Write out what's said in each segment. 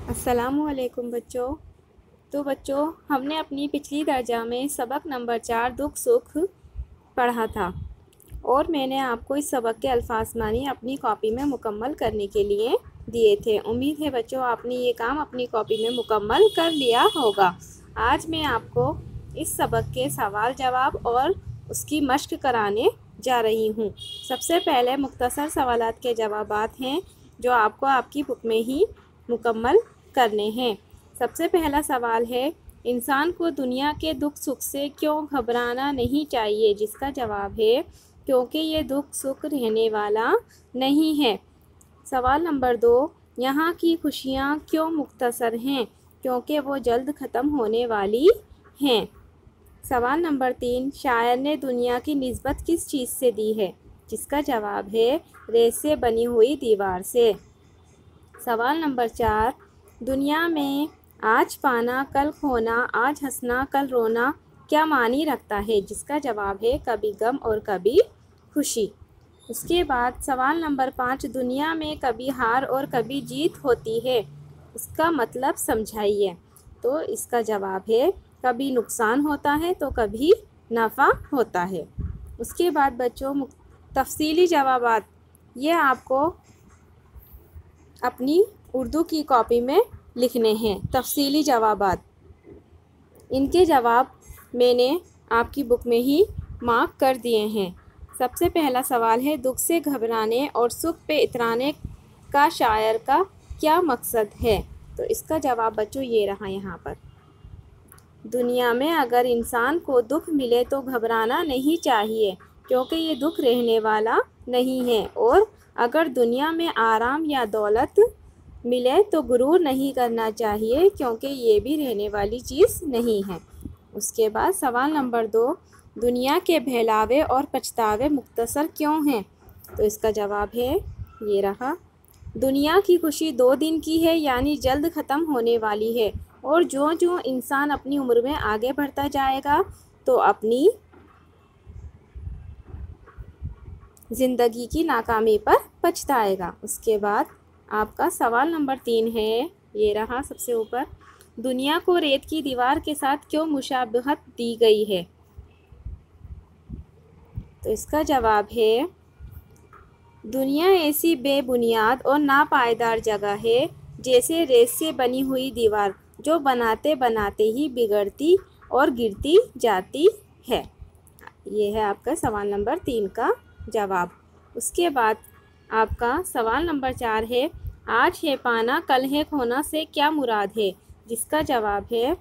अस्सलामुअलैकुम बच्चों। तो बच्चों, हमने अपनी पिछली दर्जा में सबक नंबर 4 दुख सुख पढ़ा था और मैंने आपको इस सबक के अल्फाज मानी अपनी कॉपी में मुकम्मल करने के लिए दिए थे। उम्मीद है बच्चों आपने ये काम अपनी कॉपी में मुकम्मल कर लिया होगा। आज मैं आपको इस सबक के सवाल जवाब और उसकी मश्क कराने जा रही हूँ। सबसे पहले मुख्तसर सवालात के जवाबात हैं जो आपको आपकी बुक में ही मुकम्मल करने हैं। सबसे पहला सवाल है, इंसान को दुनिया के दुख सुख से क्यों घबराना नहीं चाहिए? जिसका जवाब है क्योंकि ये दुख सुख रहने वाला नहीं है। सवाल नंबर 2, यहाँ की खुशियाँ क्यों मुख्तसर हैं? क्योंकि वो जल्द ख़त्म होने वाली हैं। सवाल नंबर 3, शायर ने दुनिया की निस्बत किस चीज़ से दी है? जिसका जवाब है रेत से बनी हुई दीवार से। सवाल नंबर 4, दुनिया में आज पाना कल खोना, आज हंसना कल रोना क्या मानी रखता है? जिसका जवाब है कभी गम और कभी खुशी। उसके बाद सवाल नंबर 5, दुनिया में कभी हार और कभी जीत होती है, उसका मतलब समझाइए। तो इसका जवाब है कभी नुकसान होता है तो कभी नफ़ा होता है। उसके बाद बच्चों तफसीली जवाबात ये आपको अपनी उर्दू की कॉपी में लिखने हैं। तफसीली जवाबात, इनके जवाब मैंने आपकी बुक में ही मार्क कर दिए हैं। सबसे पहला सवाल है, दुख से घबराने और सुख पे इतराने का शायर का क्या मकसद है? तो इसका जवाब बच्चों ये रहा यहाँ पर। दुनिया में अगर इंसान को दुख मिले तो घबराना नहीं चाहिए क्योंकि ये दुख रहने वाला नहीं है, और अगर दुनिया में आराम या दौलत मिले तो गुरूर नहीं करना चाहिए क्योंकि ये भी रहने वाली चीज़ नहीं है। उसके बाद सवाल नंबर 2, दुनिया के बहलावे और पछतावे मुख्तसर क्यों हैं? तो इसका जवाब है ये रहा। दुनिया की खुशी 2 दिन की है, यानी जल्द ख़त्म होने वाली है, और जो जो इंसान अपनी उम्र में आगे बढ़ता जाएगा तो अपनी ज़िंदगी की नाकामी पर पछताएगा। उसके बाद आपका सवाल नंबर 3 है, ये रहा सबसे ऊपर, दुनिया को रेत की दीवार के साथ क्यों मुशाबहत दी गई है? तो इसका जवाब है, दुनिया ऐसी बेबुनियाद और नापायदार जगह है जैसे रेत से बनी हुई दीवार, जो बनाते बनाते ही बिगड़ती और गिरती जाती है। ये है आपका सवाल नंबर 3 का जवाब। उसके बाद आपका सवाल नंबर 4 है, आज है पाना कल है खोना से क्या मुराद है? जिसका जवाब है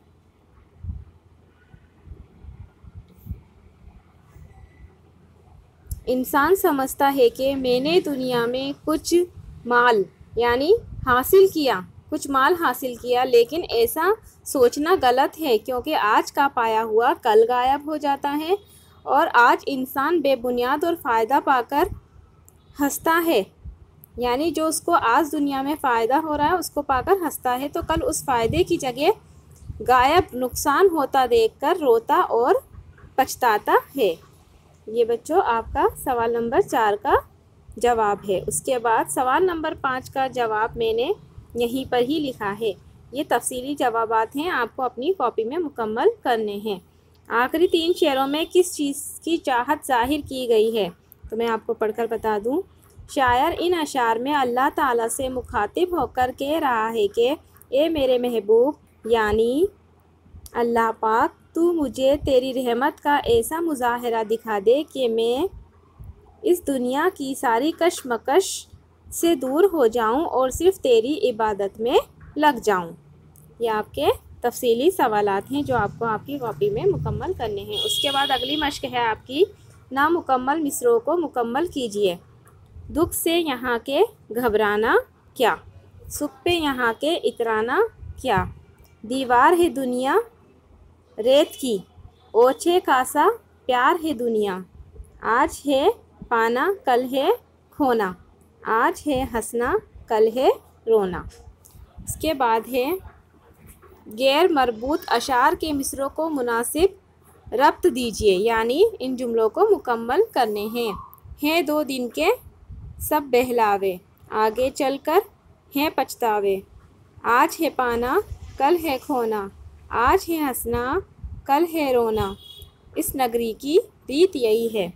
इंसान समझता है कि मैंने दुनिया में कुछ माल यानी हासिल किया, कुछ माल हासिल किया, लेकिन ऐसा सोचना गलत है क्योंकि आज का पाया हुआ कल गायब हो जाता है, और आज इंसान बेबुनियाद और फ़ायदा पाकर हंसता है, यानी जो उसको आज दुनिया में फ़ायदा हो रहा है उसको पाकर हंसता है, तो कल उस फ़ायदे की जगह गायब नुकसान होता देखकर रोता और पछताता है। ये बच्चों आपका सवाल नंबर 4 का जवाब है। उसके बाद सवाल नंबर 5 का जवाब मैंने यहीं पर ही लिखा है। ये तफसीली जवाबात हैं, आपको अपनी कॉपी में मुकम्मल करने हैं। आखिरी 3 शेरों में किस चीज़ की चाहत जाहिर की गई है? तो मैं आपको पढ़कर बता दूं। शायर इन अशार में अल्लाह ताला से मुखातिब होकर कह रहा है कि ए मेरे महबूब, यानी अल्लाह पाक, तू मुझे तेरी रहमत का ऐसा मुजाहरा दिखा दे कि मैं इस दुनिया की सारी कशमकश से दूर हो जाऊं और सिर्फ़ तेरी इबादत में लग जाऊं। ये आपके तफसीली सवालात हैं जो आपको आपकी कॉपी में मुकम्मल करने हैं। उसके बाद अगली मश्क है आपकी, नामुकम्मल मिसरों को मुकम्मल कीजिए। दुख से यहाँ के घबराना क्या? सुख पे यहाँ के इतराना क्या? दीवार है दुनिया रेत की, ओछे कासा प्यार है दुनिया, आज है पाना कल है खोना, आज है हंसना कल है रोना। इसके बाद है, गैर मरबूत अशार के मिसरों को मुनासिब रब्त दीजिए, यानी इन जुमलों को मुकम्मल करने हैं 2 दिन के सब बहलावे, आगे चलकर हैं पछतावे, आज है पाना कल है खोना, आज है हंसना कल है रोना, इस नगरी की रीत यही है।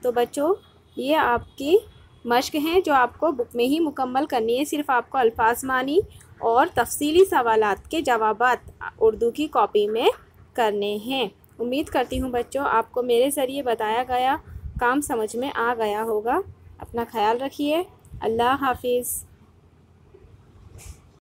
तो बच्चों, ये आपकी मश्क हैं जो आपको बुक में ही मुकम्मल करनी है। सिर्फ आपको अल्फाज मानी और तफसीली सवालात के जवाबात उर्दू की कॉपी में करने हैं। उम्मीद करती हूँ बच्चों आपको मेरे ज़रिए बताया गया काम समझ में आ गया होगा। अपना ख्याल रखिए। अल्लाह हाफिज़।